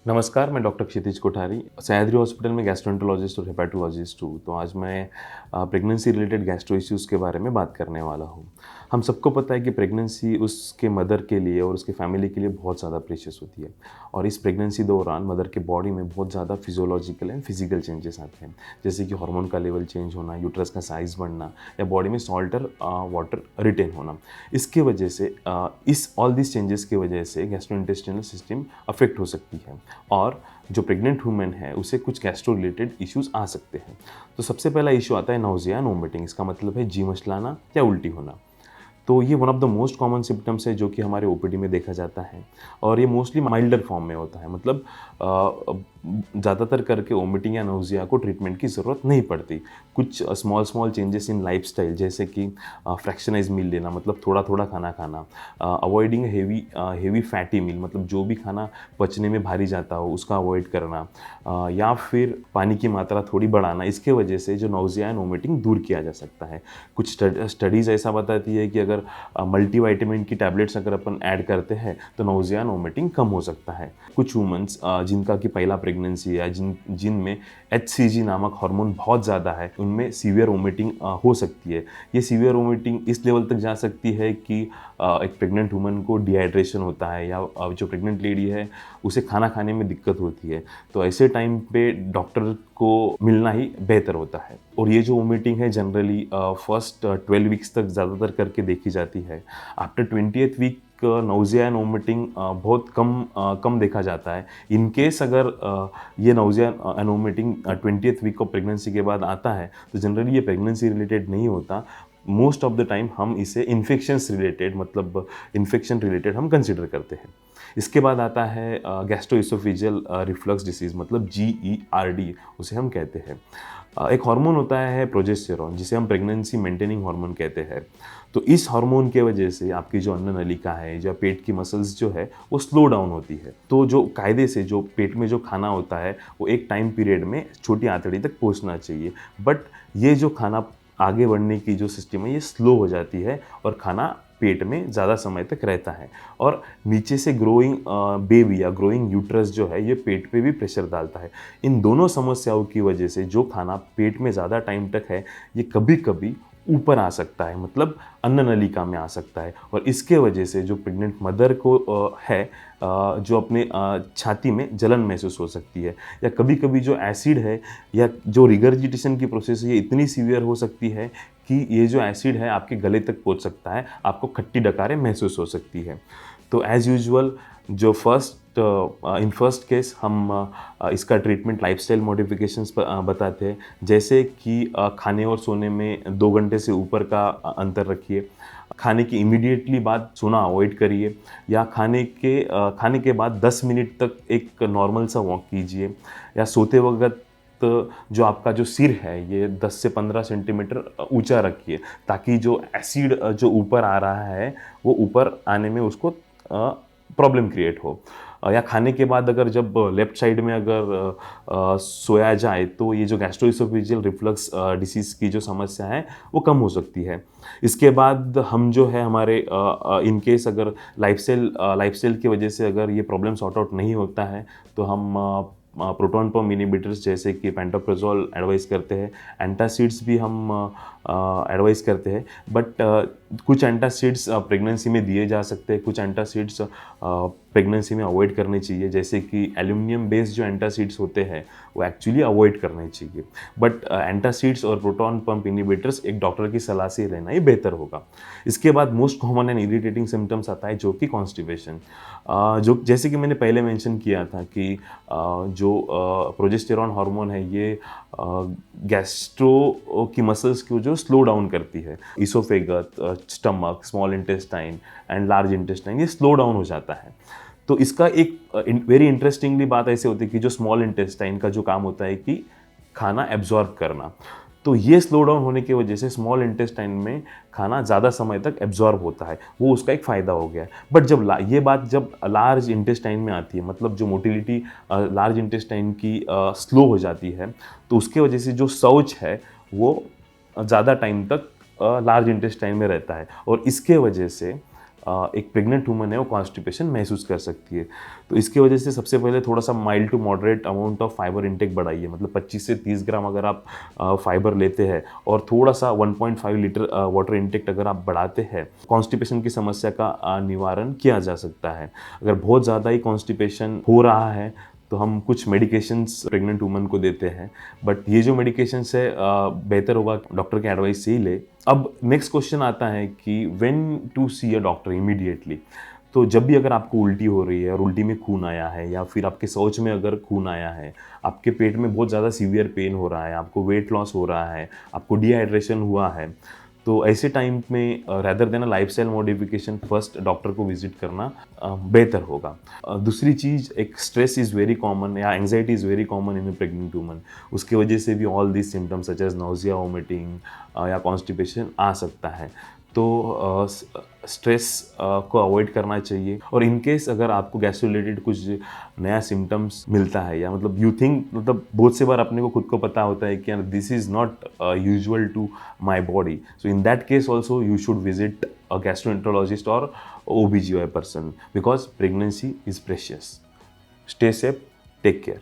नमस्कार, मैं डॉक्टर क्षितिज कोठारी, सह्याद्री हॉस्पिटल में गैस्ट्रोएंटरोलॉजिस्ट और हेपेटोलॉजिस्ट हूँ। तो आज मैं प्रेगनेंसी रिलेटेड गैस्ट्रो इश्यूज़ के बारे में बात करने वाला हूँ। हम सबको पता है कि प्रेगनेंसी उसके मदर के लिए और उसके फैमिली के लिए बहुत ज़्यादा प्रेशियस होती है और इस प्रेगनेंसी दौरान मदर के बॉडी में बहुत ज़्यादा फिजियोलॉजिकल एंड फिजिकल चेंजेस आते हैं, जैसे कि हार्मोन का लेवल चेंज होना, यूट्रस का साइज़ बढ़ना या बॉडी में सॉल्ट और वाटर रिटेन होना। इसके वजह से इस ऑल दिस चेंजेस की वजह से गैस्ट्रोइंटेस्टिनल सिस्टम अफेक्ट हो सकती है और जो प्रेग्नेंट वुमेन है उसे कुछ गैस्ट्रो रिलेटेड इश्यूज आ सकते हैं। तो सबसे पहला इशू आता है नाउजिया एंड वोमिटिंग। इसका मतलब है जी मचलाना या उल्टी होना। तो ये one of the most common symptoms है जो कि हमारे ओपीडी में देखा जाता है और ये मोस्टली माइल्डर फॉर्म में होता है। मतलब ज़्यादातर करके वोमिटिंग या नाउजिया को ट्रीटमेंट की ज़रूरत नहीं पड़ती। कुछ small small changes in lifestyle, जैसे कि फ्रैक्शनाइज मील लेना, मतलब थोड़ा थोड़ा खाना खाना, अवॉइडिंग हेवी फैटी मील, मतलब जो भी खाना पचने में भारी जाता हो उसका अवॉइड करना, या फिर पानी की मात्रा थोड़ी बढ़ाना। इसके वजह से जो नाउजिया एंड वोमिटिंग दूर किया जा सकता है। कुछ स्टडीज़ ऐसा बताती है कि अगर मल्टीविटामिन की टैबलेट्स अगर अपन ऐड करते हैं तो नाउजिया एंड वोमिटिंग कम हो सकता है। कुछ वुमेन्स जिनका कि पहला प्रेगनेंसी है, जिनमें एचसीजी नामक हार्मोन बहुत ज़्यादा है, उनमें सीवियर वोमिटिंग हो सकती है। ये सीवियर वोमिटिंग इस लेवल तक जा सकती है कि एक प्रेग्नेंट वुमन को डिहाइड्रेशन होता है या जो प्रेग्नेंट लेडी है उसे खाना खाने में दिक्कत होती है। तो ऐसे टाइम पे डॉक्टर को मिलना ही बेहतर होता है। और ये जो वोमिटिंग है जनरली फर्स्ट 12 वीक्स तक ज़्यादातर करके देखी जाती है। After 20th week nausea and vomiting बहुत कम देखा जाता है। इन केस अगर ये nausea and vomiting 20th week of pregnancy के बाद आता है तो जनरली ये प्रेगनेंसी रिलेटेड नहीं होता। मोस्ट ऑफ द टाइम हम इसे इन्फेक्शंस रिलेटेड, मतलब इन्फेक्शन रिलेटेड हम कंसिडर करते हैं। इसके बाद आता है गैस्ट्रोइसोफेजियल रिफ्लक्स डिसीज़, मतलब GERD उसे हम कहते हैं। एक हार्मोन होता है प्रोजेस्टेरॉन, जिसे हम प्रेगनेंसी मेंटेनिंग हार्मोन कहते हैं। तो इस हार्मोन के वजह से आपकी जो अन्न नलिका है या पेट की मसल्स जो है वो स्लो डाउन होती है। तो जो कायदे से जो पेट में जो खाना होता है वो एक टाइम पीरियड में छोटी आंतड़ी तक पहुंचना चाहिए, बट ये जो खाना आगे बढ़ने की जो सिस्टम है ये स्लो हो जाती है और खाना पेट में ज़्यादा समय तक रहता है और नीचे से ग्रोइंग बेबी या ग्रोइंग यूट्रस जो है ये पेट पे भी प्रेशर डालता है। इन दोनों समस्याओं की वजह से जो खाना पेट में ज़्यादा टाइम तक है ये कभी कभी ऊपर आ सकता है, मतलब अन्न नलिका में आ सकता है। और इसके वजह से जो प्रेग्नेंट मदर को जो अपने छाती में जलन महसूस हो सकती है, या कभी कभी जो एसिड है या जो रिगर्जिटेशन की प्रोसेस है ये इतनी सीवियर हो सकती है कि ये जो एसिड है आपके गले तक पहुंच सकता है, आपको खट्टी डकारें महसूस हो सकती है। तो एज़ यूजुअल जो इन फर्स्ट केस हम इसका ट्रीटमेंट लाइफस्टाइल मॉडिफिकेशंस बताते हैं, जैसे कि खाने और सोने में 2 घंटे से ऊपर का अंतर रखिए, खाने की इमीडिएटली बाद सोना अवॉइड करिए, या खाने के बाद 10 मिनट तक एक नॉर्मल सा वॉक कीजिए, या सोते वक्त जो आपका जो सिर है ये 10 से 15 सेंटीमीटर ऊंचा रखिए, ताकि जो एसिड जो ऊपर आ रहा है वो ऊपर आने में उसको प्रॉब्लम क्रिएट हो। या खाने के बाद अगर जब लेफ्ट साइड में अगर सोया जाए तो ये जो गैस्ट्रोइसोफेजियल रिफ्लक्स डिसीज़ की जो समस्या है वो कम हो सकती है। इसके बाद हम जो है हमारे इन केस अगर लाइफस्टाइल की वजह से अगर ये प्रॉब्लम सॉर्ट आउट नहीं होता है तो हम प्रोटॉन पंप इनहिबिटर्स जैसे कि पेंटोप्राजोल एडवाइस करते हैं। एंटासिड्स भी हम एडवाइस करते हैं, बट कुछ एंटासिड्स प्रेगनेंसी में दिए जा सकते हैं, कुछ एंटासिड्स प्रेगनेंसी में अवॉइड करने चाहिए, जैसे कि एल्यूमिनियम बेस्ड जो एंटासिड्स होते हैं वो एक्चुअली अवॉइड करने चाहिए। बट एंटासिड्स और प्रोटॉन पंप इनहिबिटर्स एक डॉक्टर की सलाह से लेना ही बेहतर होगा। इसके बाद most common and irritating symptoms आता है जो कि कॉन्स्टिपेशन, जो जैसे कि मैंने पहले मेंशन किया था कि जो प्रोजेस्टेरॉन हार्मोन है ये गैस्ट्रो की मसल्स को जो स्लो डाउन करती है। Oesophagus, stomach, small intestine and large intestine ये स्लो डाउन हो जाता है। तो इसका एक वेरी इंटरेस्टिंगली बात ऐसे होती है कि जो स्मॉल इंटेस्टाइन का जो काम होता है कि खाना एब्जॉर्ब करना, तो ये स्लो डाउन होने की वजह से स्मॉल इंटेस्टाइन में खाना ज़्यादा समय तक एब्जॉर्ब होता है, वो उसका एक फ़ायदा हो गया है। बट ये बात जब लार्ज इंटेस्टाइन में आती है, मतलब जो मोटिलिटी लार्ज इंटेस्टाइन की स्लो हो जाती है, तो उसके वजह से जो शौच है वो ज़्यादा टाइम तक लार्ज इंटेस्टाइन में रहता है और इसके वजह से एक प्रेग्नेंट वुमन है वो कॉन्स्टिपेशन महसूस कर सकती है। तो इसकी वजह से सबसे पहले थोड़ा सा mild to moderate amount of fibre intake बढ़ाइए, मतलब 25 से 30 ग्राम अगर आप फाइबर लेते हैं और थोड़ा सा 1.5 लीटर वाटर इंटेक अगर आप बढ़ाते हैं, कॉन्स्टिपेशन की समस्या का निवारण किया जा सकता है। अगर बहुत ज़्यादा ही कॉन्स्टिपेशन हो रहा है तो हम कुछ मेडिकेशंस प्रेग्नेंट वुमन को देते हैं, बट ये जो मेडिकेशंस है बेहतर होगा डॉक्टर के एडवाइस से ही ले। अब नेक्स्ट क्वेश्चन आता है कि when to see a doctor immediately. तो जब भी अगर आपको उल्टी हो रही है और उल्टी में खून आया है, या फिर आपके शौच में अगर खून आया है, आपके पेट में बहुत ज़्यादा सीवियर पेन हो रहा है, आपको वेट लॉस हो रहा है, आपको डिहाइड्रेशन हुआ है, तो ऐसे टाइम में rather than a lifestyle modification first doctor को विजिट करना बेहतर होगा। दूसरी चीज़, एक स्ट्रेस इज़ वेरी कॉमन या anxiety is very common in a pregnant woman. उसकी वजह से भी all this symptoms such as nausea, vomiting या कॉन्स्टिपेशन आ सकता है। तो स्ट्रेस को अवॉइड करना चाहिए। और इन केस अगर आपको गैस्ट्रो रिलेटेड कुछ नया सिम्टम्स मिलता है, या मतलब यू थिंक, मतलब बहुत से बार अपने को खुद को पता होता है कि यार this is not usual to my body, so in that case also you should visit a gastroenterologist और OBGYN person, because pregnancy is precious. Stay safe, take care.